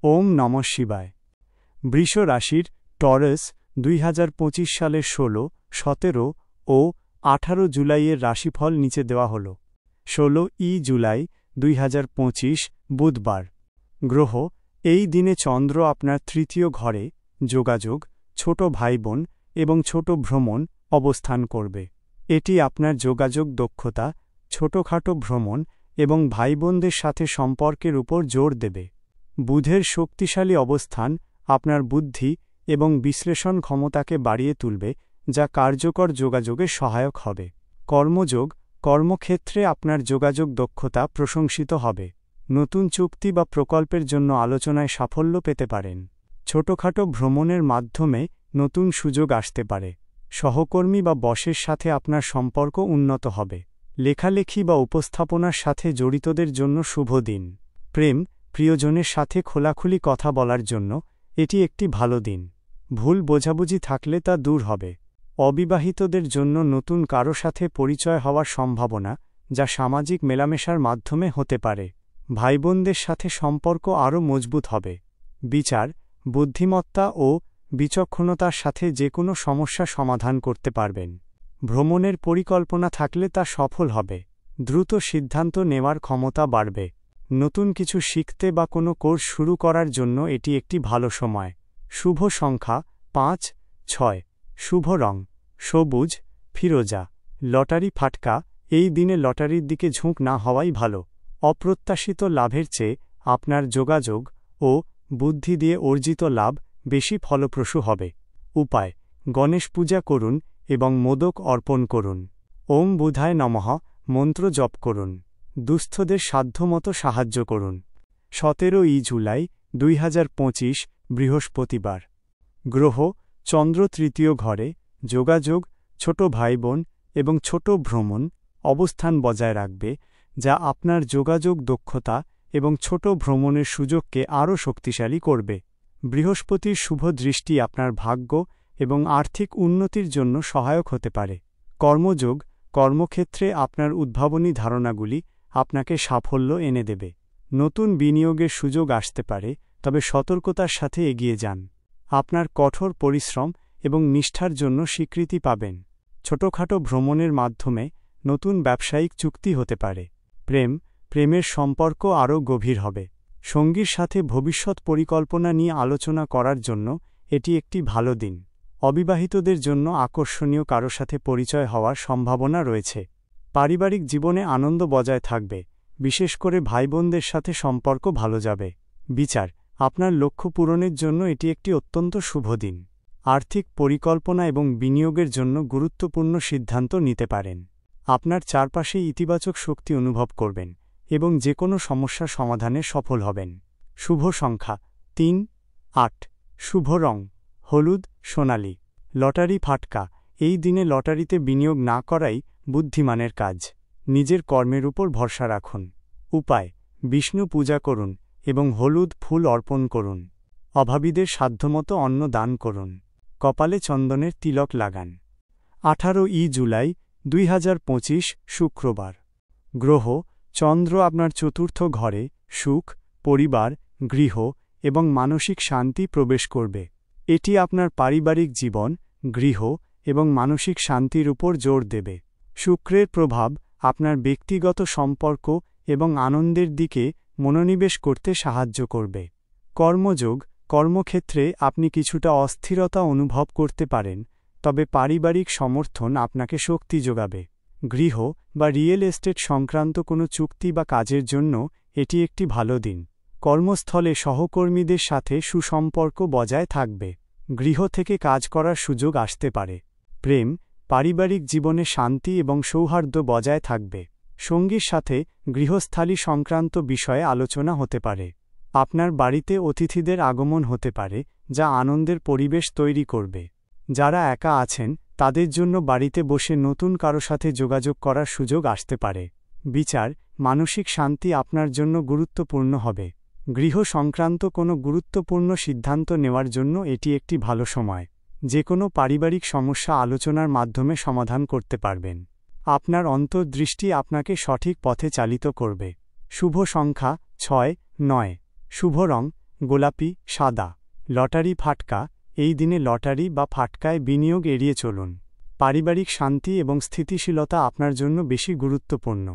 ওম নমঃ শিবায়। বৃষ রাশির টরাস 2025 সালের 16, 17 ও 18 জুলাইয়ের রাশিফল নিচে দেওয়া হল। 16 জুলাই 2025 বুধবার। গ্রহ এই দিনে চন্দ্র আপনার তৃতীয় ঘরে যোগাযোগ, ছোট ভাইবোন এবং ছোট ভ্রমণ অবস্থান করবে। এটি আপনার যোগাযোগ দক্ষতা, ছোটখাটো ভ্রমণ এবং ভাইবোনদের সাথে সম্পর্কের উপর জোর দেবে। বুধের শক্তিশালী অবস্থান আপনার বুদ্ধি এবং বিশ্লেষণ ক্ষমতাকে বাড়িয়ে তুলবে, যা কার্যকর যোগাযোগে সহায়ক হবে। কর্মযোগ কর্মক্ষেত্রে আপনার যোগাযোগ দক্ষতা প্রশংসিত হবে। নতুন চুক্তি বা প্রকল্পের জন্য আলোচনায় সাফল্য পেতে পারেন। ছোটখাটো ভ্রমণের মাধ্যমে নতুন সুযোগ আসতে পারে। সহকর্মী বা বসের সাথে আপনার সম্পর্ক উন্নত হবে। লেখালেখি বা উপস্থাপনার সাথে জড়িতদের জন্য শুভ দিন। প্রেম প্রিয়জনের সাথে খোলাখুলি কথা বলার জন্য এটি একটি ভালো দিন। ভুল বোঝাবুঝি থাকলে তা দূর হবে। অবিবাহিতদের জন্য নতুন কারো সাথে পরিচয় হওয়ার সম্ভাবনা, যা সামাজিক মেলামেশার মাধ্যমে হতে পারে। ভাইবোনদের সাথে সম্পর্ক আরও মজবুত হবে। বিচার বুদ্ধিমত্তা ও বিচক্ষণতার সাথে যে কোনো সমস্যা সমাধান করতে পারবেন। ভ্রমণের পরিকল্পনা থাকলে তা সফল হবে। দ্রুত সিদ্ধান্ত নেওয়ার ক্ষমতা বাড়বে। নতুন কিছু শিখতে বা কোনো কোর্স শুরু করার জন্য এটি একটি ভালো সময়। শুভ সংখ্যা 5, 6। শুভ রং সবুজ, ফিরোজা। লটারি ফাটকা এই দিনে লটারির দিকে ঝোঁক না হওয়াই ভালো। অপ্রত্যাশিত লাভের চেয়ে আপনার যোগাযোগ ও বুদ্ধি দিয়ে অর্জিত লাভ বেশি ফলপ্রসূ হবে। উপায় গণেশ পূজা করুন এবং মোদক অর্পণ করুন। ওম বুধায় নমঃ মন্ত্র জপ করুন। দুস্থদের সাধ্যমতো সাহায্য করুন। 17 জুলাই 2025 বৃহস্পতিবার। গ্রহ চন্দ্র তৃতীয় ঘরে যোগাযোগ, ছোট ভাইবোন এবং ছোট ভ্রমণ অবস্থান বজায় রাখবে, যা আপনার যোগাযোগ দক্ষতা এবং ছোট ভ্রমণের সুযোগকে আরও শক্তিশালী করবে। বৃহস্পতির শুভ দৃষ্টি আপনার ভাগ্য এবং আর্থিক উন্নতির জন্য সহায়ক হতে পারে। কর্মযোগ কর্মক্ষেত্রে আপনার উদ্ভাবনী ধারণাগুলি আপনাকে সাফল্য এনে দেবে। নতুন বিনিয়োগের সুযোগ আসতে পারে, তবে সতর্কতার সাথে এগিয়ে যান। আপনার কঠোর পরিশ্রম এবং নিষ্ঠার জন্য স্বীকৃতি পাবেন। ছোটখাটো ভ্রমণের মাধ্যমে নতুন ব্যবসায়িক চুক্তি হতে পারে। প্রেমের সম্পর্ক আরও গভীর হবে। সঙ্গীর সাথে ভবিষ্যৎ পরিকল্পনা নিয়ে আলোচনা করার জন্য এটি একটি ভালো দিন। অবিবাহিতদের জন্য আকর্ষণীয় কারো সাথে পরিচয় হওয়ার সম্ভাবনা রয়েছে। পারিবারিক জীবনে আনন্দ বজায় থাকবে, বিশেষ করে ভাইবোনদের সাথে সম্পর্ক ভালো যাবে। বিচার আপনার লক্ষ্য পূরণের জন্য এটি একটি অত্যন্ত শুভ দিন। আর্থিক পরিকল্পনা এবং বিনিয়োগের জন্য গুরুত্বপূর্ণ সিদ্ধান্ত নিতে পারেন। আপনার চারপাশে ইতিবাচক শক্তি অনুভব করবেন এবং যে কোনো সমস্যা সমাধানে সফল হবেন। শুভ সংখ্যা 3, 8। শুভ রং হলুদ, সোনালী। লটারি ফাটকা এই দিনে লটারিতে বিনিয়োগ না করাই বুদ্ধিমানের কাজ। নিজের কর্মের উপর ভরসা রাখুন। উপায় বিষ্ণু পূজা করুন এবং হলুদ ফুল অর্পণ করুন। অভাবীদের সাধ্যমতো অন্ন দান করুন। কপালে চন্দনের তিলক লাগান। 18 জুলাই 2025 শুক্রবার। গ্রহ চন্দ্র আপনার চতুর্থ ঘরে সুখ, পরিবার, গৃহ এবং মানসিক শান্তি প্রবেশ করবে। এটি আপনার পারিবারিক জীবন, গৃহ এবং মানসিক শান্তির উপর জোর দেবে। শুক্রের প্রভাব আপনার ব্যক্তিগত সম্পর্ক এবং আনন্দের দিকে মনোনিবেশ করতে সাহায্য করবে। কর্মযোগ কর্মক্ষেত্রে আপনি কিছুটা অস্থিরতা অনুভব করতে পারেন, তবে পারিবারিক সমর্থন আপনাকে শক্তি যোগাবে। গৃহ বা রিয়েল এস্টেট সংক্রান্ত কোনো চুক্তি বা কাজের জন্য এটি একটি ভালো দিন। কর্মস্থলে সহকর্মীদের সাথে সুসম্পর্ক বজায় থাকবে। গৃহ থেকে কাজ করার সুযোগ আসতে পারে। প্রেম পারিবারিক জীবনে শান্তি এবং সৌহার্দ্য বজায় থাকবে। সঙ্গীর সাথে গৃহস্থালী সংক্রান্ত বিষয়ে আলোচনা হতে পারে। আপনার বাড়িতে অতিথিদের আগমন হতে পারে, যা আনন্দের পরিবেশ তৈরি করবে। যারা একা আছেন তাদের জন্য বাড়িতে বসে নতুন কারো সাথে যোগাযোগ করার সুযোগ আসতে পারে। বিচার মানসিক শান্তি আপনার জন্য গুরুত্বপূর্ণ হবে। গৃহ সংক্রান্ত কোনো গুরুত্বপূর্ণ সিদ্ধান্ত নেওয়ার জন্য এটি একটি ভালো সময়। যে কোনো পারিবারিক সমস্যা আলোচনার মাধ্যমে সমাধান করতে পারবেন। আপনার অন্তর্দৃষ্টি আপনাকে সঠিক পথে চালিত করবে। শুভ সংখ্যা 6, 9। শুভ রং গোলাপি, সাদা। লটারি ফাটকা, এই দিনে লটারি বা ফাটকায় বিনিয়োগ এড়িয়ে চলুন। পারিবারিক শান্তি এবং স্থিতিশীলতা আপনার জন্য বেশি গুরুত্বপূর্ণ।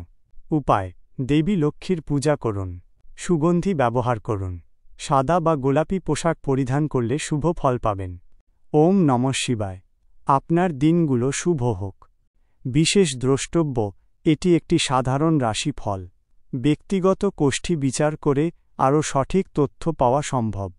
উপায়: দেবী লক্ষ্মীর পূজা করুন। সুগন্ধি ব্যবহার করুন। সাদা বা গোলাপি পোশাক পরিধান করলে শুভ ফল পাবেন। ওম নমঃ শিবায়। আপনার দিনগুলো শুভ হোক। বিশেষ দ্রষ্টব্য: এটি একটি সাধারণ রাশিফল। ব্যক্তিগত কোষ্ঠী বিচার করে আরও সঠিক তথ্য পাওয়া সম্ভব।